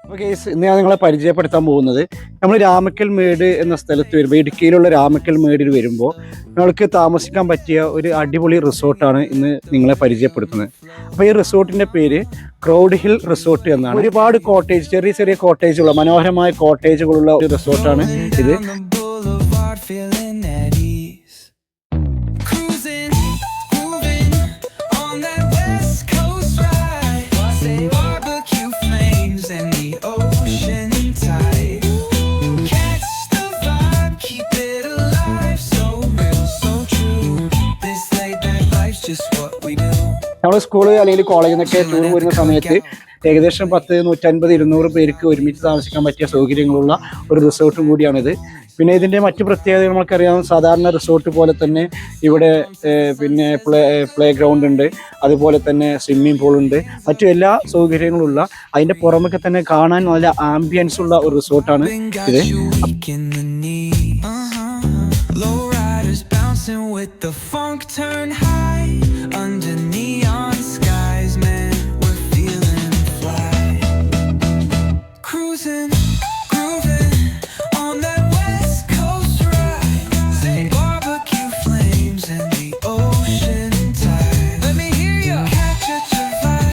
അപ്പോൾ കേസ് ഇന്ന് ഞാൻ നിങ്ങളെ പരിചയപ്പെടുത്താൻ പോകുന്നത് നമ്മൾ രാമക്കൽ മേട് എന്ന സ്ഥലത്ത് വരുമ്പോൾ ഇടുക്കിയിലുള്ള രാമക്കൽ മേടിൽ വരുമ്പോൾ നിങ്ങൾക്ക് താമസിക്കാൻ പറ്റിയ ഒരു അടിപൊളി റിസോർട്ടാണ് ഇന്ന് നിങ്ങളെ പരിചയപ്പെടുത്തുന്നത്. അപ്പോൾ ഈ റിസോർട്ടിൻ്റെ പേര് ക്രൗഡ് ഹിൽ റിസോർട്ട് എന്നാണ്. ഒരുപാട് കോട്ടേജ്, ചെറിയ ചെറിയ കോട്ടേജുള്ള മനോഹരമായ കോട്ടേജുകളുള്ള ഒരു റിസോർട്ടാണ് ഇത്. നമ്മൾ സ്കൂള് അല്ലെങ്കിൽ കോളേജിൽ നിന്നൊക്കെ ടൂർ വരുന്ന സമയത്ത് ഏകദേശം 10, 150, 200 പേർക്ക് ഒരുമിച്ച് താമസിക്കാൻ പറ്റിയ സൗകര്യങ്ങളുള്ള ഒരു റിസോർട്ടും കൂടിയാണിത്. പിന്നെ ഇതിൻ്റെ മറ്റു പ്രത്യേകതകൾ നമുക്കറിയാം. സാധാരണ റിസോർട്ട് പോലെ തന്നെ ഇവിടെ പിന്നെ പ്ലേ ഗ്രൗണ്ട് ഉണ്ട്, അതുപോലെ തന്നെ സ്വിമ്മിംഗ് പൂൾ ഉണ്ട്, മറ്റു എല്ലാ സൗകര്യങ്ങളുള്ള, അതിൻ്റെ പുറമൊക്കെ തന്നെ കാണാൻ നല്ല ആംബിയൻസ് ഉള്ള ഒരു റിസോർട്ടാണ് ഇത്. With the funk turn high,